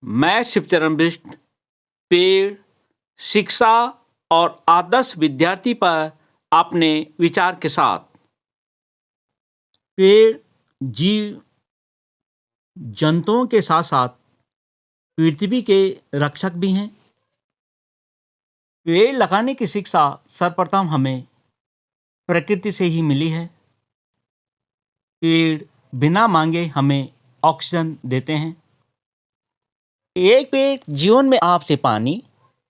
मैं शिवचरण बिष्ट पेड़, शिक्षा और आदर्श विद्यार्थी पर अपने विचार के साथ। पेड़ जीव जंतुओं के साथ साथ पृथ्वी के रक्षक भी हैं। पेड़ लगाने की शिक्षा सर्वप्रथम हमें प्रकृति से ही मिली है। पेड़ बिना मांगे हमें ऑक्सीजन देते हैं। एक पेड़ जीवन में आपसे पानी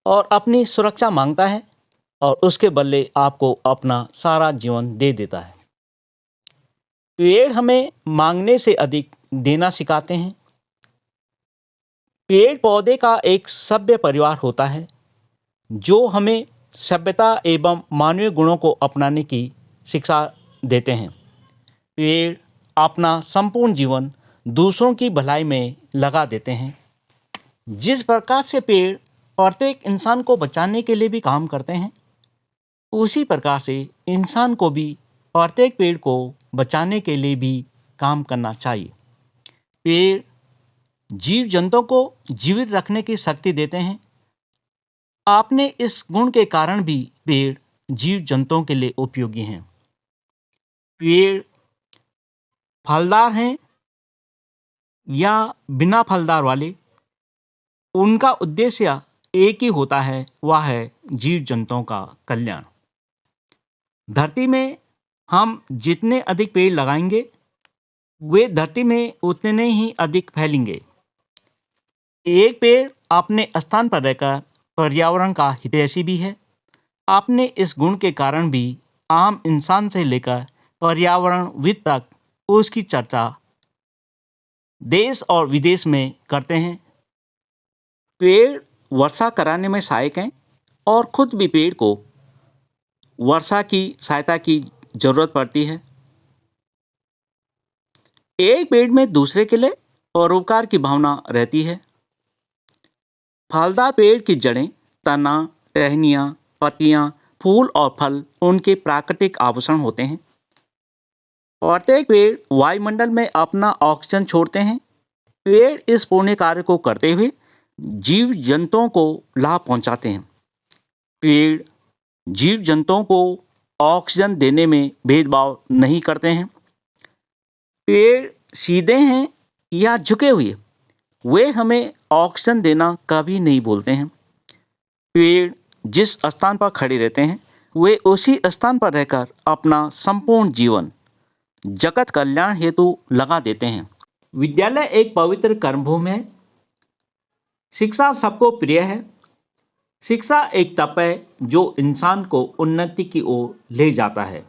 और अपनी सुरक्षा मांगता है और उसके बदले आपको अपना सारा जीवन दे देता है। पेड़ हमें मांगने से अधिक देना सिखाते हैं। पेड़ पौधे का एक सभ्य परिवार होता है जो हमें सभ्यता एवं मानवीय गुणों को अपनाने की शिक्षा देते हैं। पेड़ अपना संपूर्ण जीवन दूसरों की भलाई में लगा देते हैं। जिस प्रकार से पेड़ प्रत्येक इंसान को बचाने के लिए भी काम करते हैं, उसी प्रकार से इंसान को भी प्रत्येक पेड़ को बचाने के लिए भी काम करना चाहिए। पेड़ जीव जंतुओं को जीवित रखने की शक्ति देते हैं। आपने इस गुण के कारण भी पेड़ जीव जंतुओं के लिए उपयोगी हैं। पेड़ फलदार हैं या बिना फलदार वाले, उनका उद्देश्य एक ही होता है, वह है जीव जंतुओं का कल्याण। धरती में हम जितने अधिक पेड़ लगाएंगे, वे धरती में उतने ही अधिक फैलेंगे। एक पेड़ अपने स्थान पर रहकर पर्यावरण का हितैषी भी है। अपने इस गुण के कारण भी आम इंसान से लेकर पर्यावरणविद तक उसकी चर्चा देश और विदेश में करते हैं। पेड़ वर्षा कराने में सहायक हैं और खुद भी पेड़ को वर्षा की सहायता की जरूरत पड़ती है। एक पेड़ में दूसरे के लिए परोपकार की भावना रहती है। फलदार पेड़ की जड़ें, तना, टहनियाँ, पत्तियाँ, फूल और फल उनके प्राकृतिक आभूषण होते हैं। प्रत्येक पेड़ वायुमंडल में अपना ऑक्सीजन छोड़ते हैं। पेड़ इस पुण्य कार्य को करते हुए जीव जंतुओं को लाभ पहुंचाते हैं। पेड़ जीव जंतुओं को ऑक्सीजन देने में भेदभाव नहीं करते हैं। पेड़ सीधे हैं या झुके हुए, वे हमें ऑक्सीजन देना कभी नहीं बोलते हैं। पेड़ जिस स्थान पर खड़े रहते हैं, वे उसी स्थान पर रहकर अपना संपूर्ण जीवन जगत कल्याण हेतु लगा देते हैं। विद्यालय एक पवित्र कर्मभूमि है। शिक्षा सबको प्रिय है। शिक्षा एक तप है जो इंसान को उन्नति की ओर ले जाता है।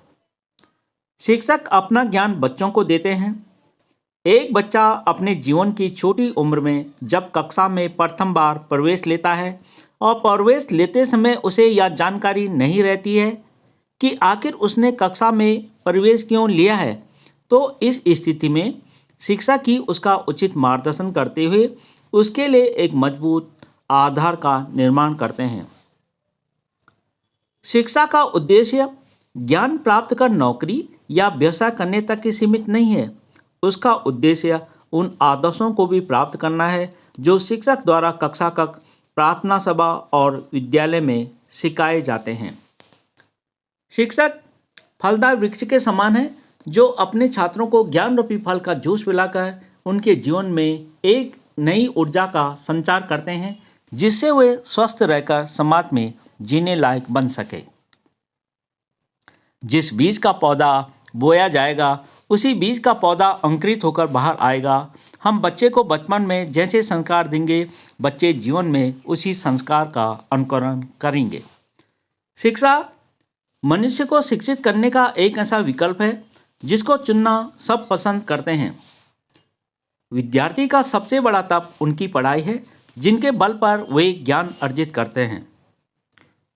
शिक्षक अपना ज्ञान बच्चों को देते हैं। एक बच्चा अपने जीवन की छोटी उम्र में जब कक्षा में प्रथम बार प्रवेश लेता है और प्रवेश लेते समय उसे यह जानकारी नहीं रहती है कि आखिर उसने कक्षा में प्रवेश क्यों लिया है, तो इस स्थिति में शिक्षक ही उसका उचित मार्गदर्शन करते हुए उसके लिए एक मजबूत आधार का निर्माण करते हैं। शिक्षा का उद्देश्य ज्ञान प्राप्त कर नौकरी या व्यवसाय करने तक ही सीमित नहीं है। उसका उद्देश्य उन आदर्शों को भी प्राप्त करना है जो शिक्षक द्वारा कक्षा कक्ष, प्रार्थना सभा और विद्यालय में सिखाए जाते हैं। शिक्षक फलदार वृक्ष के समान है जो अपने छात्रों को ज्ञान रूपी फल का जूस पिलाकर उनके जीवन में एक नई ऊर्जा का संचार करते हैं, जिससे वे स्वस्थ रहकर समाज में जीने लायक बन सके। जिस बीज का पौधा बोया जाएगा, उसी बीज का पौधा अंकुरित होकर बाहर आएगा। हम बच्चे को बचपन में जैसे संस्कार देंगे, बच्चे जीवन में उसी संस्कार का अनुकरण करेंगे। शिक्षा मनुष्य को शिक्षित करने का एक ऐसा विकल्प है जिसको चुनना सब पसंद करते हैं। विद्यार्थी का सबसे बड़ा तप उनकी पढ़ाई है, जिनके बल पर वे ज्ञान अर्जित करते हैं।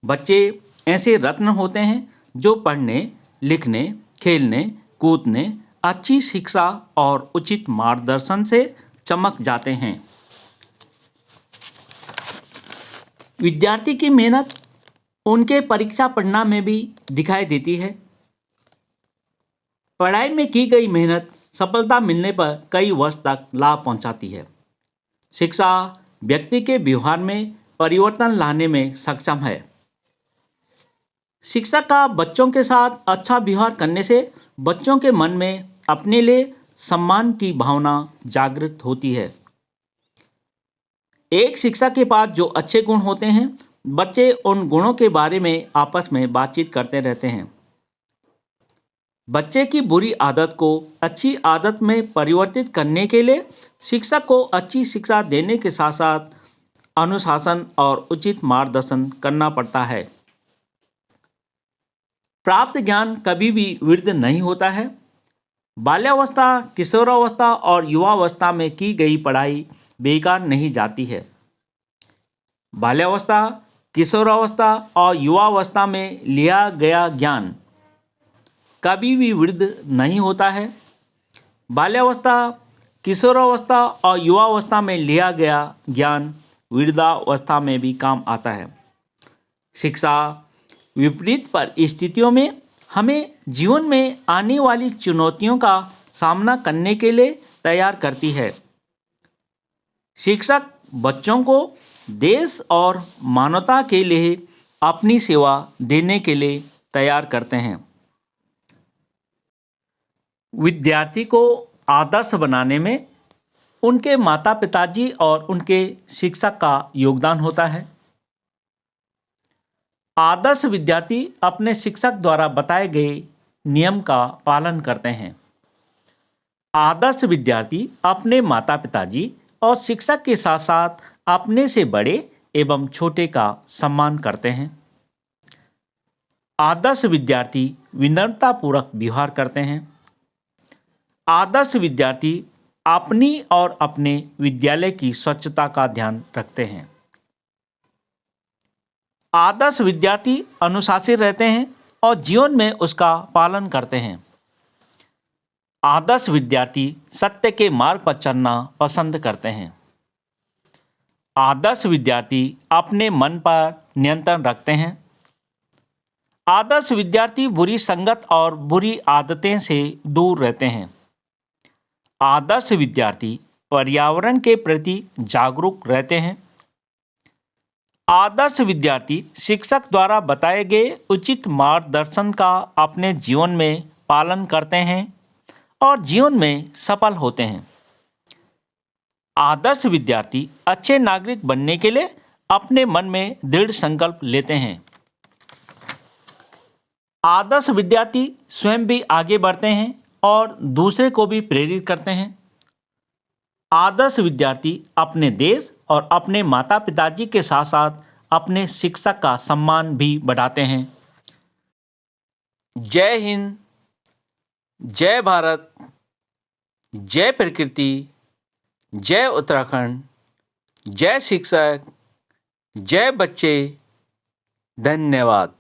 बच्चे ऐसे रत्न होते हैं जो पढ़ने, लिखने, खेलने, कूदने, अच्छी शिक्षा और उचित मार्गदर्शन से चमक जाते हैं। विद्यार्थी की मेहनत उनके परीक्षा परिणाम में भी दिखाई देती है। पढ़ाई में की गई मेहनत सफलता मिलने पर कई वर्ष तक लाभ पहुंचाती है। शिक्षा व्यक्ति के व्यवहार में परिवर्तन लाने में सक्षम है। शिक्षक का बच्चों के साथ अच्छा व्यवहार करने से बच्चों के मन में अपने लिए सम्मान की भावना जागृत होती है। एक शिक्षक के पास जो अच्छे गुण होते हैं, बच्चे उन गुणों के बारे में आपस में बातचीत करते रहते हैं। बच्चे की बुरी आदत को अच्छी आदत में परिवर्तित करने के लिए शिक्षक को अच्छी शिक्षा देने के साथ साथ अनुशासन और उचित मार्गदर्शन करना पड़ता है। प्राप्त ज्ञान कभी भी वृद्ध नहीं होता है। बाल्यावस्था, किशोरावस्था और युवावस्था में की गई पढ़ाई बेकार नहीं जाती है। बाल्यावस्था, किशोरावस्था और युवावस्था में लिया गया ज्ञान कभी भी वृद्ध नहीं होता है। बाल्यावस्था, किशोरावस्था और युवावस्था में लिया गया ज्ञान वृद्धावस्था में भी काम आता है। शिक्षा विपरीत परिस्थितियों में हमें जीवन में आने वाली चुनौतियों का सामना करने के लिए तैयार करती है। शिक्षक बच्चों को देश और मानवता के लिए अपनी सेवा देने के लिए तैयार करते हैं। विद्यार्थी को आदर्श बनाने में उनके माता पिताजी और उनके शिक्षक का योगदान होता है। आदर्श विद्यार्थी अपने शिक्षक द्वारा बताए गए नियम का पालन करते हैं। आदर्श विद्यार्थी अपने माता पिताजी और शिक्षक के साथ साथ अपने से बड़े एवं छोटे का सम्मान करते हैं। आदर्श विद्यार्थी विनम्रतापूर्वक व्यवहार करते हैं। आदर्श विद्यार्थी अपनी और अपने विद्यालय की स्वच्छता का ध्यान रखते हैं। आदर्श विद्यार्थी अनुशासित रहते हैं और जीवन में उसका पालन करते हैं। आदर्श विद्यार्थी सत्य के मार्ग पर चलना पसंद करते हैं। आदर्श विद्यार्थी अपने मन पर नियंत्रण रखते हैं। आदर्श विद्यार्थी बुरी संगत और बुरी आदतें से दूर रहते हैं। आदर्श विद्यार्थी पर्यावरण के प्रति जागरूक रहते हैं। आदर्श विद्यार्थी शिक्षक द्वारा बताए गए उचित मार्गदर्शन का अपने जीवन में पालन करते हैं और जीवन में सफल होते हैं। आदर्श विद्यार्थी अच्छे नागरिक बनने के लिए अपने मन में दृढ़ संकल्प लेते हैं। आदर्श विद्यार्थी स्वयं भी आगे बढ़ते हैं और दूसरे को भी प्रेरित करते हैं। आदर्श विद्यार्थी अपने देश और अपने माता पिताजी के साथ साथ अपने शिक्षक का सम्मान भी बढ़ाते हैं। जय हिंद, जय भारत, जय प्रकृति, जय उत्तराखंड, जय शिक्षक, जय बच्चे। धन्यवाद।